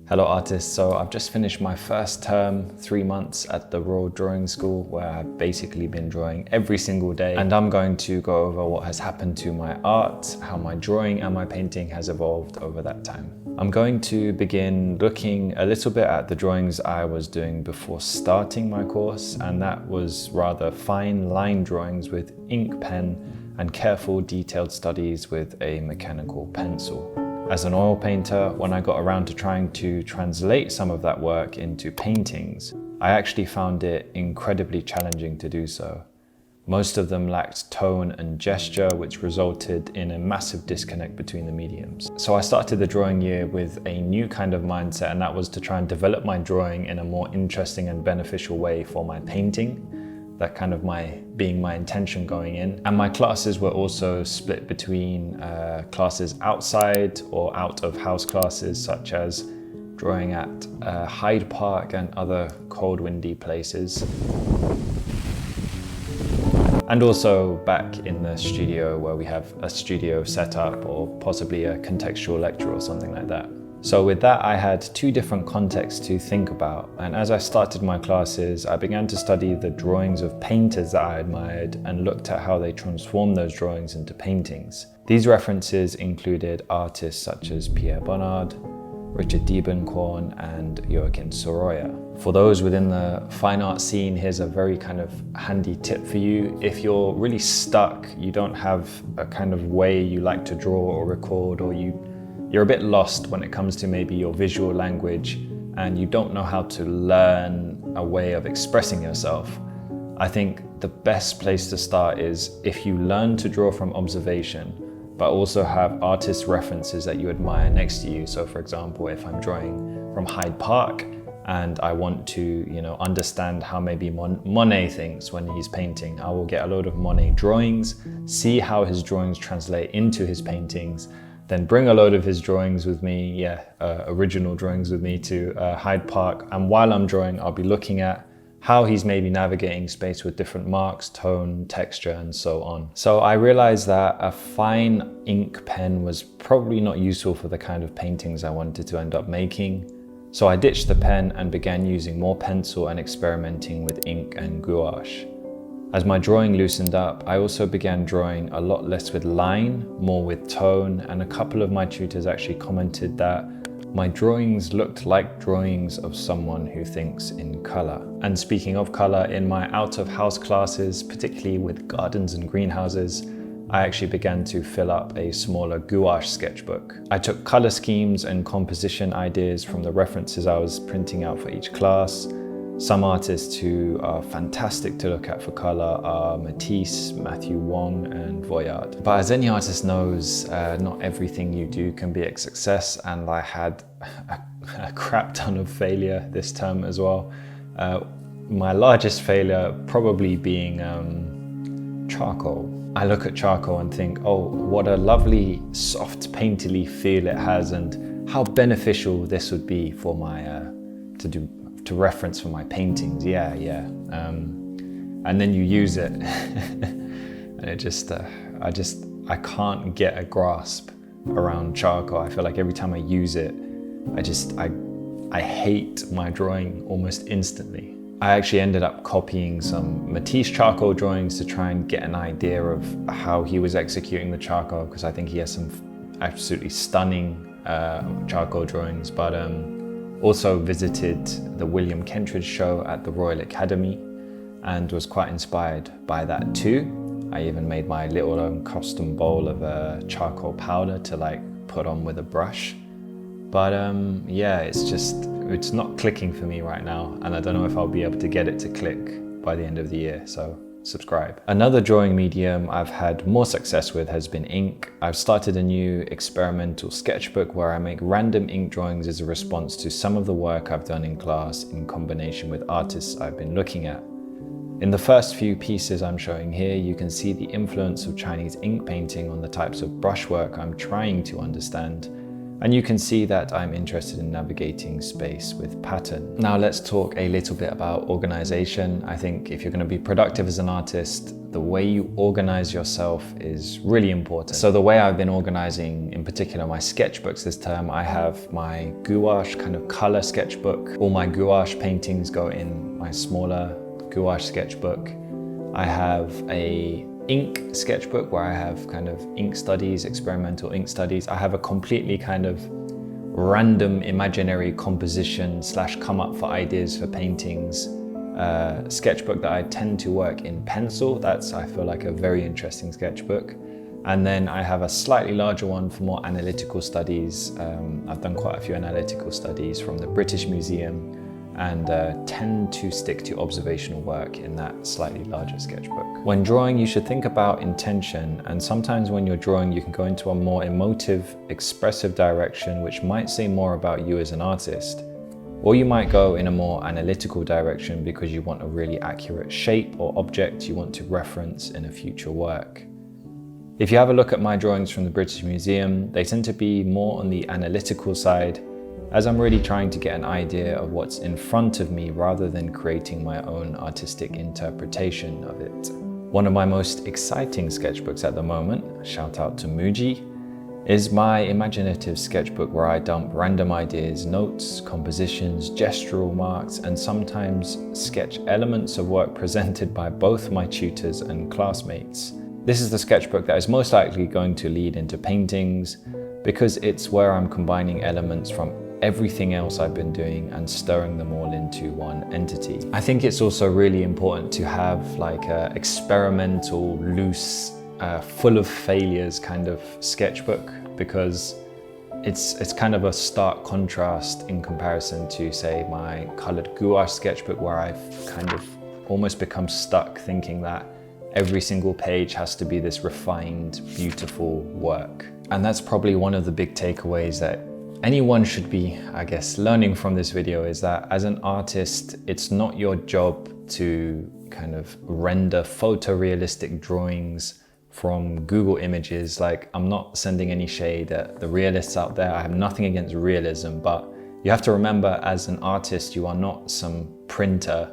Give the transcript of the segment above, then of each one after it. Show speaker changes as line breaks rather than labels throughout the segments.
Hello artists, so I've just finished my first term, 3 months at the Royal Drawing School, where I've basically been drawing every single day, and I'm going to go over what has happened to my art, how my drawing and my painting has evolved over that time. I'm going to begin looking a little bit at the drawings I was doing before starting my course, and that was rather fine line drawings with ink pen and careful detailed studies with a mechanical pencil. As an oil painter, when I got around to trying to translate some of that work into paintings, I actually found it incredibly challenging to do so. Most of them lacked tone and gesture, which resulted in a massive disconnect between the mediums. So I started the drawing year with a new kind of mindset, and that was to try and develop my drawing in a more interesting and beneficial way for my painting. That kind of being my intention going in. And my classes were also split between classes outside or out of house classes, such as drawing at Hyde Park and other cold, windy places. And also back in the studio where we have a studio setup or possibly a contextual lecture or something like that. So with that, I had two different contexts to think about. And as I started my classes, I began to study the drawings of painters that I admired and looked at how they transformed those drawings into paintings. These references included artists such as Pierre Bonnard, Richard Diebenkorn, and Joachim Soroya. For those within the fine art scene, here's a very kind of handy tip for you. If you're really stuck, you don't have a kind of way you like to draw or record, or you're a bit lost when it comes to maybe your visual language and you don't know how to learn a way of expressing yourself, I think the best place to start is if you learn to draw from observation, but also have artist references that you admire next to you. So for example, if I'm drawing from Hyde Park and I want to, understand how maybe Monet thinks when he's painting, I will get a load of Monet drawings, see how his drawings translate into his paintings, then bring a load of his drawings with me, original drawings with me to Hyde Park. And while I'm drawing, I'll be looking at how he's maybe navigating space with different marks, tone, texture, and so on. So I realized that a fine ink pen was probably not useful for the kind of paintings I wanted to end up making. So I ditched the pen and began using more pencil and experimenting with ink and gouache. As my drawing loosened up, I also began drawing a lot less with line, more with tone, and a couple of my tutors actually commented that my drawings looked like drawings of someone who thinks in color. And speaking of color, in my out-of-house classes, particularly with gardens and greenhouses, I actually began to fill up a smaller gouache sketchbook. I took color schemes and composition ideas from the references I was printing out for each class. Some artists who are fantastic to look at for color are Matisse, Matthew Wong, and Voyard. But as any artist knows, not everything you do can be a success, and I had a crap ton of failure this term as well. My largest failure probably being charcoal. I look at charcoal and think, oh, what a lovely soft painterly feel it has, and how beneficial this would be for my to reference for my paintings, and then you use it and it just I can't get a grasp around charcoal. I feel like every time I use it, I hate my drawing almost instantly. I actually ended up copying some Matisse charcoal drawings to try and get an idea of how he was executing the charcoal, because I think he has some absolutely stunning charcoal drawings, but also visited the William Kentridge show at the Royal Academy and was quite inspired by that too. I even made my little own custom bowl of charcoal powder to put on with a brush. But it's not clicking for me right now, and I don't know if I'll be able to get it to click by the end of the year, so subscribe. Another drawing medium I've had more success with has been ink. I've started a new experimental sketchbook where I make random ink drawings as a response to some of the work I've done in class in combination with artists I've been looking at. In the first few pieces I'm showing here, you can see the influence of Chinese ink painting on the types of brushwork I'm trying to understand. And you can see that I'm interested in navigating space with pattern. Now let's talk a little bit about organization. I think if you're going to be productive as an artist, the way you organize yourself is really important. So the way I've been organizing, in particular my sketchbooks this term, I have my gouache kind of color sketchbook. All my gouache paintings go in my smaller gouache sketchbook. I have a ink sketchbook where I have kind of ink studies, experimental ink studies. I have a completely kind of random imaginary composition / come up for ideas for paintings sketchbook that I tend to work in pencil. That's, I feel like, a very interesting sketchbook. And then I have a slightly larger one for more analytical studies. I've done quite a few analytical studies from the British Museum, and tend to stick to observational work in that slightly larger sketchbook. When drawing, you should think about intention, and sometimes when you're drawing, you can go into a more emotive, expressive direction, which might say more about you as an artist. Or you might go in a more analytical direction because you want a really accurate shape or object you want to reference in a future work. If you have a look at my drawings from the British Museum, they tend to be more on the analytical side, as I'm really trying to get an idea of what's in front of me rather than creating my own artistic interpretation of it. One of my most exciting sketchbooks at the moment, shout out to Muji, is my imaginative sketchbook where I dump random ideas, notes, compositions, gestural marks, and sometimes sketch elements of work presented by both my tutors and classmates. This is the sketchbook that is most likely going to lead into paintings because it's where I'm combining elements from everything else I've been doing and stirring them all into one entity. I think it's also really important to have like a experimental, loose, full of failures kind of sketchbook, because it's kind of a stark contrast in comparison to, say, my colored gouache sketchbook, where I've kind of almost become stuck thinking that every single page has to be this refined, beautiful work. And that's probably one of the big takeaways that anyone should be, I guess, learning from this video, is that as an artist, it's not your job to kind of render photorealistic drawings from Google Images. Like, I'm not sending any shade at the realists out there. I have nothing against realism, but you have to remember, as an artist, you are not some printer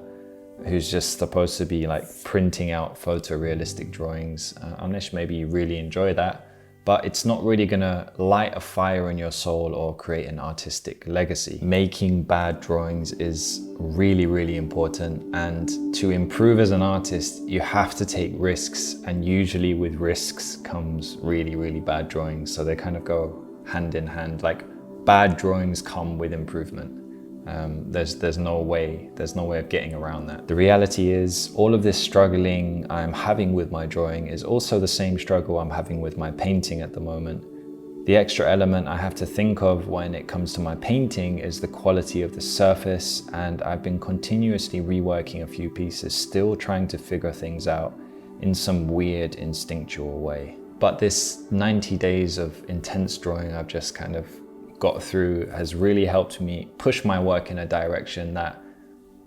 who's just supposed to be like printing out photorealistic drawings, unless maybe you really enjoy that. But it's not really gonna light a fire in your soul or create an artistic legacy. Making bad drawings is really, really important. And to improve as an artist, you have to take risks. And usually with risks comes really, really bad drawings. So they kind of go hand in hand. Like, bad drawings come with improvement. There's no way of getting around that. The reality is, all of this struggling I'm having with my drawing is also the same struggle I'm having with my painting at the moment. The extra element I have to think of when it comes to my painting is the quality of the surface, and I've been continuously reworking a few pieces, still trying to figure things out in some weird instinctual way. But this 90 days of intense drawing I've just kind of got through has really helped me push my work in a direction that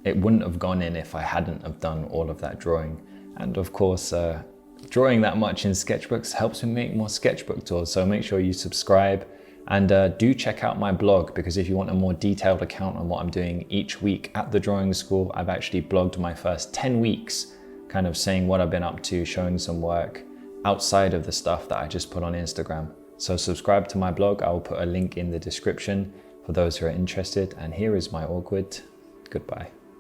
it wouldn't have gone in if I hadn't have done all of that drawing. And of course, drawing that much in sketchbooks helps me make more sketchbook tours. So make sure you subscribe, and do check out my blog, because if you want a more detailed account on what I'm doing each week at the drawing school, I've actually blogged my first 10 weeks, kind of saying what I've been up to, showing some work outside of the stuff that I just put on Instagram. So subscribe to my blog. I will put a link in the description for those who are interested. And here is my awkward goodbye.